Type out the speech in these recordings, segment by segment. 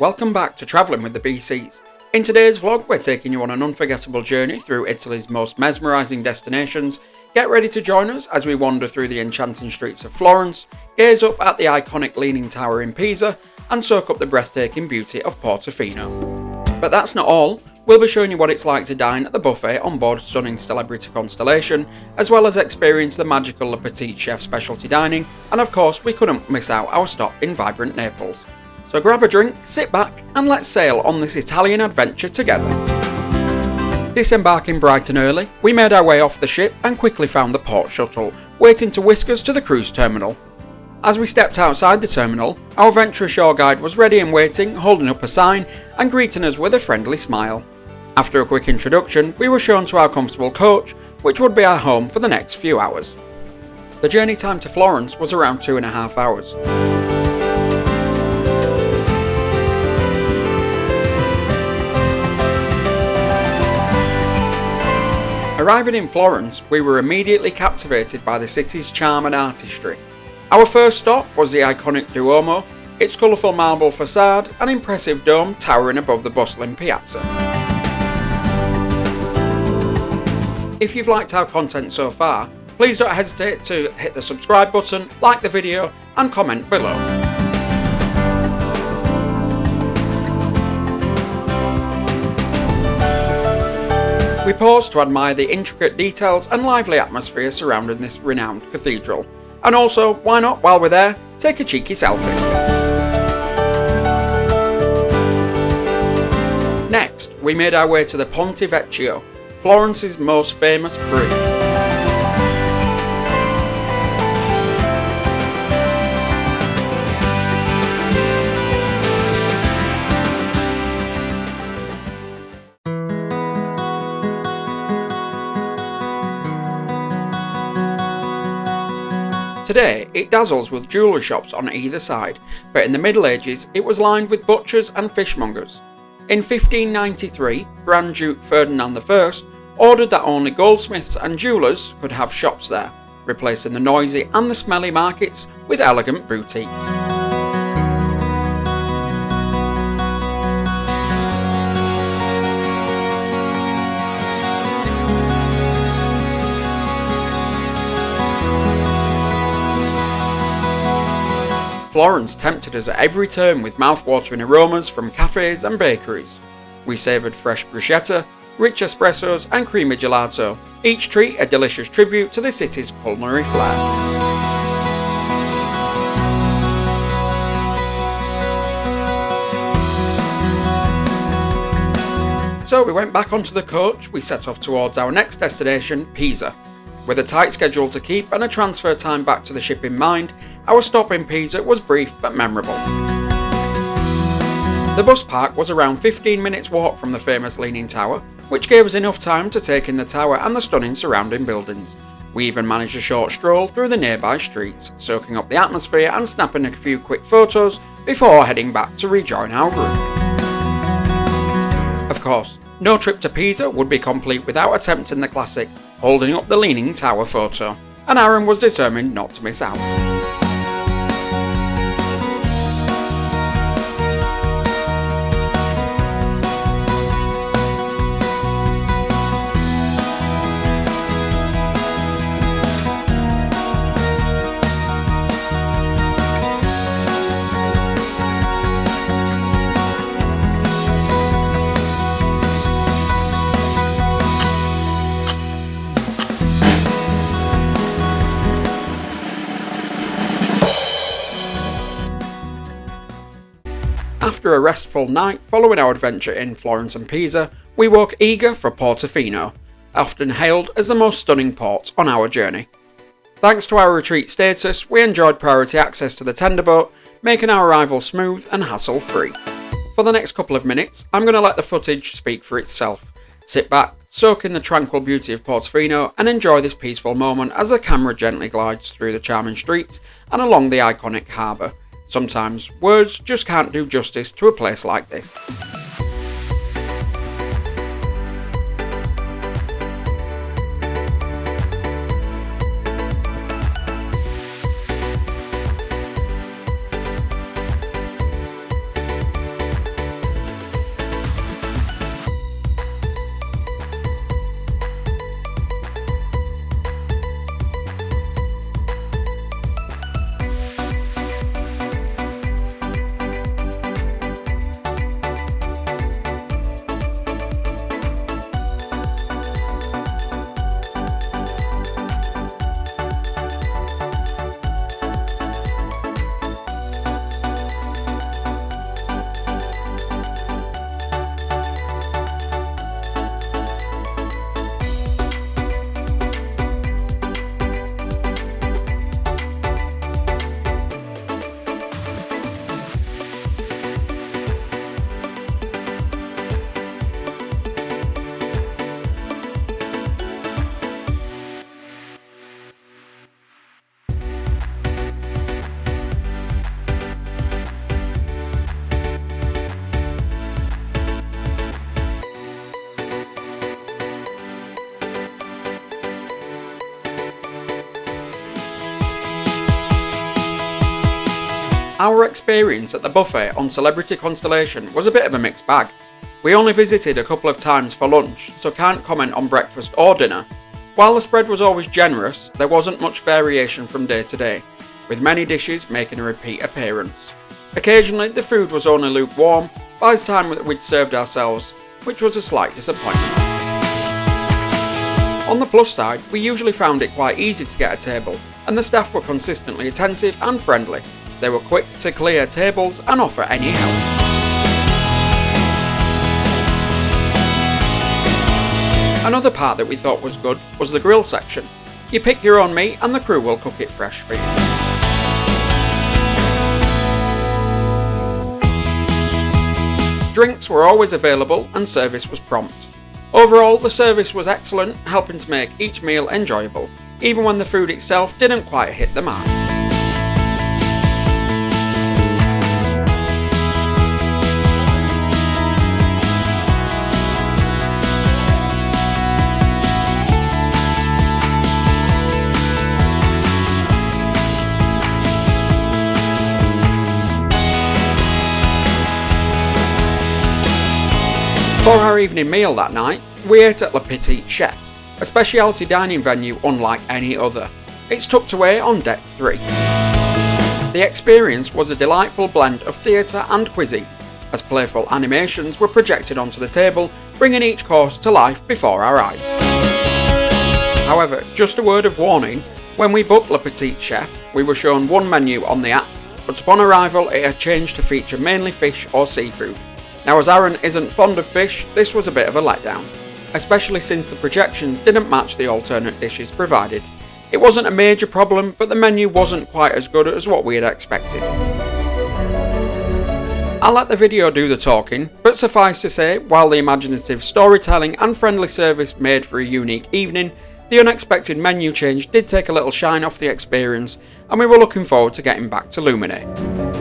Welcome back to Travelling with the BCs. In today's vlog, we're taking you on an unforgettable journey through Italy's most mesmerising destinations. Get ready to join us as we wander through the enchanting streets of Florence, gaze up at the iconic Leaning Tower in Pisa, and soak up the breathtaking beauty of Portofino. But that's not all. We'll be showing you what it's like to dine at the buffet on board stunning Celebrity Constellation, as well as experience the magical Petit Chef specialty dining, and of course we couldn't miss out our stop in vibrant Naples. So grab a drink, sit back, and let's sail on this Italian adventure together. Disembarking bright and early, we made our way off the ship and quickly found the port shuttle, waiting to whisk us to the cruise terminal. As we stepped outside the terminal, our venturous shore guide was ready and waiting, holding up a sign and greeting us with a friendly smile. After a quick introduction, we were shown to our comfortable coach, which would be our home for the next few hours. The journey time to Florence was around 2.5 hours. Arriving in Florence, we were immediately captivated by the city's charm and artistry. Our first stop was the iconic Duomo, its colourful marble facade and impressive dome towering above the bustling piazza. If you've liked our content so far, please don't hesitate to hit the subscribe button, like the video and comment below. We paused to admire the intricate details and lively atmosphere surrounding this renowned cathedral. And also, why not, while we're there, take a cheeky selfie. Next, we made our way to the Ponte Vecchio, Florence's most famous bridge. Today, it dazzles with jewellery shops on either side, but in the Middle Ages it was lined with butchers and fishmongers. In 1593, Grand Duke Ferdinand I ordered that only goldsmiths and jewellers could have shops there, replacing the noisy and the smelly markets with elegant boutiques. Florence tempted us at every turn with mouth-watering aromas from cafes and bakeries. We savoured fresh bruschetta, rich espressos and creamy gelato, each treat a delicious tribute to the city's culinary flair. So we went back onto the coach, we set off towards our next destination, Pisa. With a tight schedule to keep and a transfer time back to the ship in mind, our stop in Pisa was brief but memorable. The bus park was around 15 minutes walk from the famous Leaning Tower, which gave us enough time to take in the tower and the stunning surrounding buildings. We even managed a short stroll through the nearby streets, soaking up the atmosphere and snapping a few quick photos before heading back to rejoin our group. Of course, no trip to Pisa would be complete without attempting the classic holding up the Leaning Tower photo, and Aaron was determined not to miss out. After a restful night following our adventure in Florence and Pisa, we woke eager for Portofino, often hailed as the most stunning port on our journey. Thanks to our retreat status, we enjoyed priority access to the tender boat, making our arrival smooth and hassle-free. For the next couple of minutes, I'm going to let the footage speak for itself. Sit back, soak in the tranquil beauty of Portofino and enjoy this peaceful moment as the camera gently glides through the charming streets and along the iconic harbour. Sometimes words just can't do justice to a place like this. Our experience at the buffet on Celebrity Constellation was a bit of a mixed bag. We only visited a couple of times for lunch, so can't comment on breakfast or dinner. While the spread was always generous, there wasn't much variation from day to day, with many dishes making a repeat appearance. Occasionally, the food was only lukewarm by the time that we'd served ourselves, which was a slight disappointment. On the plus side, we usually found it quite easy to get a table, and the staff were consistently attentive and friendly. They were quick to clear tables and offer any help. Another part that we thought was good was the grill section. You pick your own meat and the crew will cook it fresh for you. Drinks were always available and service was prompt. Overall, the service was excellent, helping to make each meal enjoyable, even when the food itself didn't quite hit the mark. For our evening meal that night, we ate at Petit Chef, a specialty dining venue unlike any other. It's tucked away on deck 3. The experience was a delightful blend of theatre and cuisine, as playful animations were projected onto the table, bringing each course to life before our eyes. However, just a word of warning, when we booked Le Petit Chef, we were shown one menu on the app, but upon arrival it had changed to feature mainly fish or seafood. Now, as Aaron isn't fond of fish, this was a bit of a letdown, especially since the projections didn't match the alternate dishes provided. It wasn't a major problem, but the menu wasn't quite as good as what we had expected. I'll let the video do the talking, but suffice to say, while the imaginative storytelling and friendly service made for a unique evening, the unexpected menu change did take a little shine off the experience, and we were looking forward to getting back to Lumine.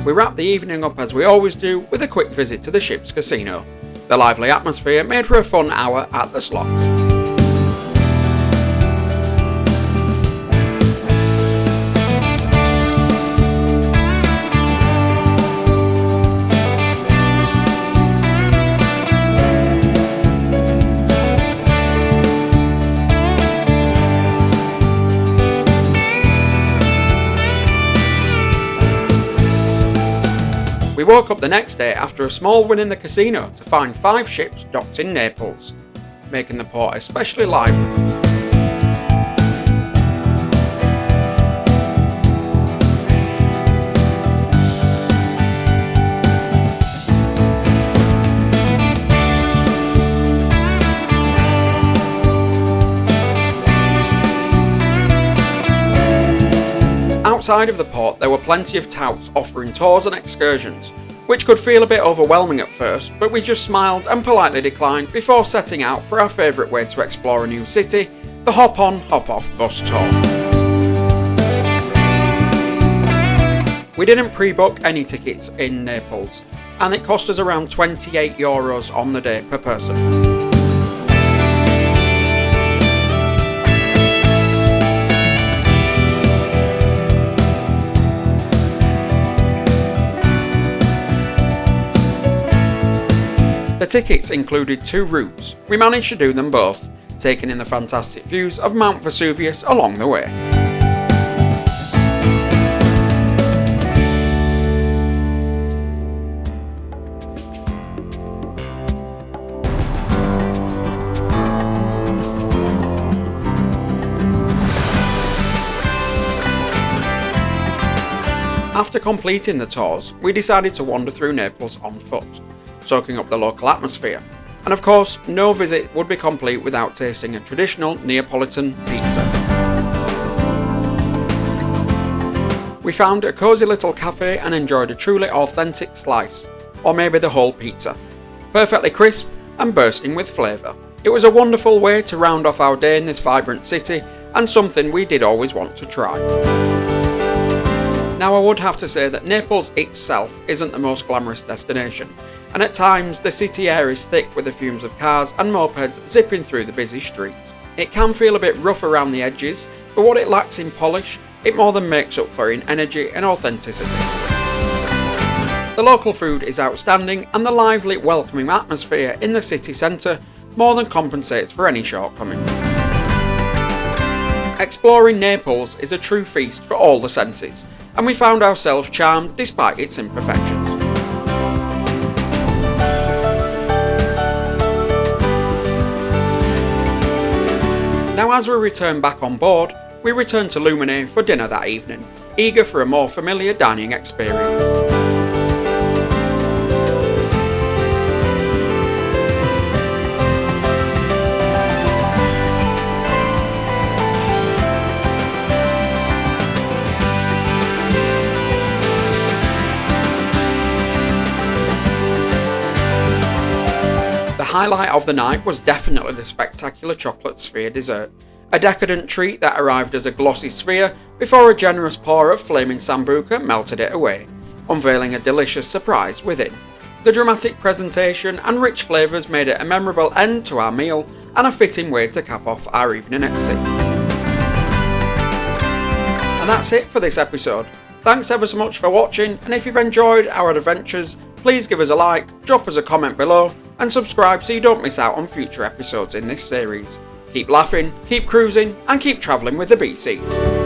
We wrapped the evening up as we always do with a quick visit to the ship's casino. The lively atmosphere made for a fun hour at the slots. We woke up the next day after a small win in the casino to find 5 ships docked in Naples, making the port especially lively. Outside of the port, there were plenty of touts offering tours and excursions, which could feel a bit overwhelming at first, but we just smiled and politely declined before setting out for our favourite way to explore a new city, the hop-on, hop-off bus tour. We didn't pre-book any tickets in Naples, and it cost us around €28 on the day per person. The tickets included 2 routes. We managed to do them both, taking in the fantastic views of Mount Vesuvius along the way. After completing the tours, we decided to wander through Naples on foot, soaking up the local atmosphere. And of course, no visit would be complete without tasting a traditional Neapolitan pizza. We found a cosy little cafe and enjoyed a truly authentic slice, or maybe the whole pizza. Perfectly crisp and bursting with flavour. It was a wonderful way to round off our day in this vibrant city, and something we did always want to try. Now, I would have to say that Naples itself isn't the most glamorous destination, and at times the city air is thick with the fumes of cars and mopeds zipping through the busy streets. It can feel a bit rough around the edges, but what it lacks in polish, it more than makes up for in energy and authenticity. The local food is outstanding, and the lively, welcoming atmosphere in the city centre more than compensates for any shortcomings. Exploring Naples is a true feast for all the senses, and we found ourselves charmed despite its imperfections. Now, as we return back on board, we return to Lumine for dinner that evening, eager for a more familiar dining experience. The highlight of the night was definitely the spectacular chocolate sphere dessert, a decadent treat that arrived as a glossy sphere before a generous pour of flaming sambuca melted it away, unveiling a delicious surprise within. The dramatic presentation and rich flavours made it a memorable end to our meal and a fitting way to cap off our evening at sea. And that's it for this episode. Thanks ever so much for watching, and if you've enjoyed our adventures, please give us a like, drop us a comment below, and subscribe so you don't miss out on future episodes in this series. Keep laughing, keep cruising, and keep travelling with the BCs.